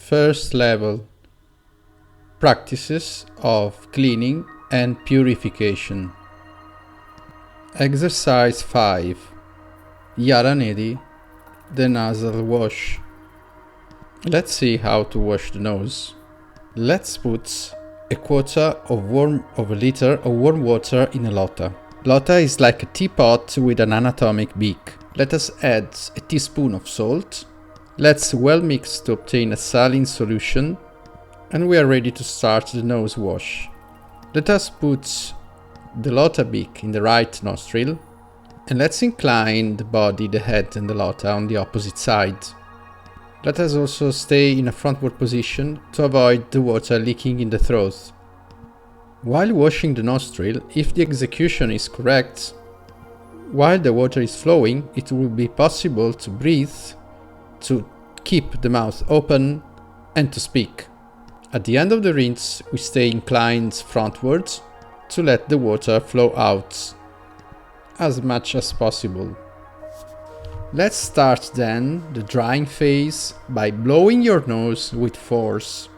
First level. Practices of cleaning and purification. Exercise 5. Yaranedi, the nasal wash. Let's see how to wash the nose. Let's put a quarter of a liter of warm water in a lotta. Lotta is like a teapot with an anatomic beak. Let us add a teaspoon of salt. Let's well mix to obtain a saline solution, and we are ready to start the nose wash. Let us put the lotta beak in the right nostril, and let's incline the body, the head and the lotta on the opposite side. Let us also stay in a frontward position to avoid the water leaking in the throat. While washing the nostril, if the execution is correct, while the water is flowing, it will be possible to breathe, to keep the mouth open, and to speak. At the end of the rinse, we stay inclined frontwards to let the water flow out as much as possible. Let's start then the drying phase by blowing your nose with force.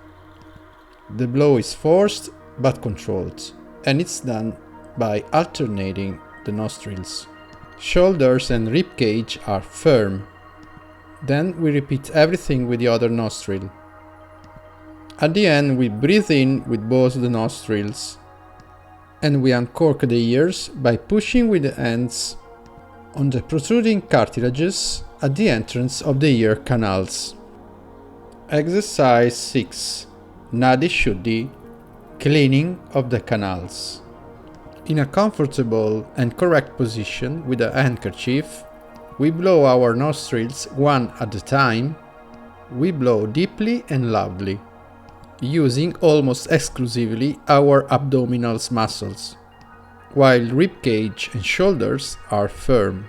The blow is forced but controlled, and it's done by alternating the nostrils. Shoulders and rib cage are firm. Then we repeat everything with the other nostril. At the end, we breathe in with both the nostrils, and we uncork the ears by pushing with the hands on the protruding cartilages at the entrance of the ear canals. Exercise 6. Nadi Shuddhi, cleaning of the canals. In a comfortable and correct position with a handkerchief, we blow our nostrils one at a time. We blow deeply and loudly, using almost exclusively our abdominal muscles, while rib cage and shoulders are firm.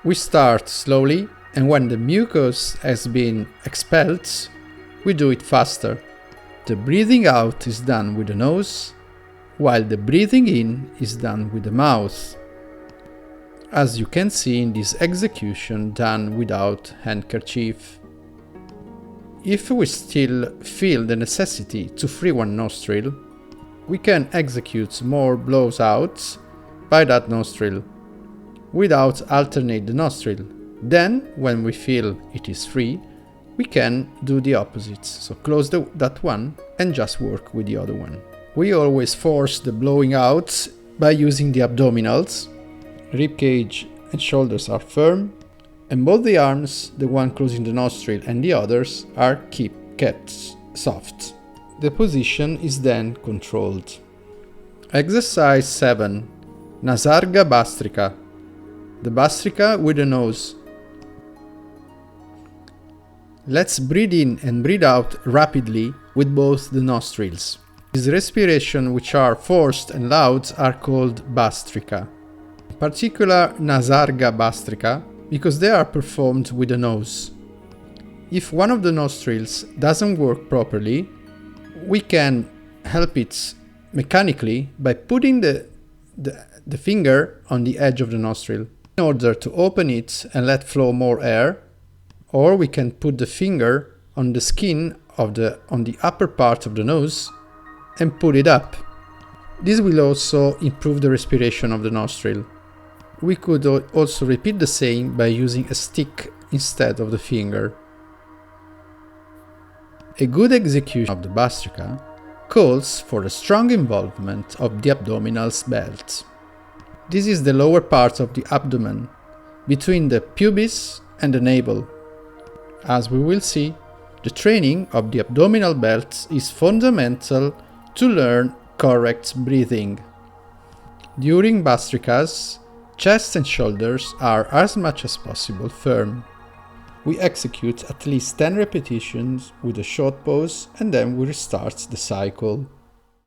We start slowly, and when the mucus has been expelled, we do it faster. The breathing out is done with the nose, while the breathing in is done with the mouth, as you can see in this execution done without handkerchief. If we still feel the necessity to free one nostril, we can execute more blows out by that nostril, without alternate the nostril. Then, when we feel it is free, we can do the opposite, so close that one and just work with the other one. We always force the blowing out by using the abdominals. Rib cage and shoulders are firm, and both the arms, the one closing the nostril and the others, are kept soft. The position is then controlled. Exercise 7. Nasarga Bastrika, the Bastrika with the nose. Let's breathe in and breathe out rapidly with both the nostrils. These respirations, which are forced and loud, are called Bastrika. In particular, Nasarga Bastrika, because they are performed with the nose. If one of the nostrils doesn't work properly, we can help it mechanically by putting the finger on the edge of the nostril in order to open it and let flow more air, or we can put the finger on the skin on the upper part of the nose and pull it up. This will also improve the respiration of the nostril. We could also repeat the same by using a stick instead of the finger. A good execution of the Bastrika calls for a strong involvement of the abdominal belt. This is the lower part of the abdomen, between the pubis and the navel. As we will see, the training of the abdominal belt is fundamental to learn correct breathing. During Bastrikas, chest and shoulders are as much as possible firm. We execute at least 10 repetitions with a short pause, and then we restart the cycle.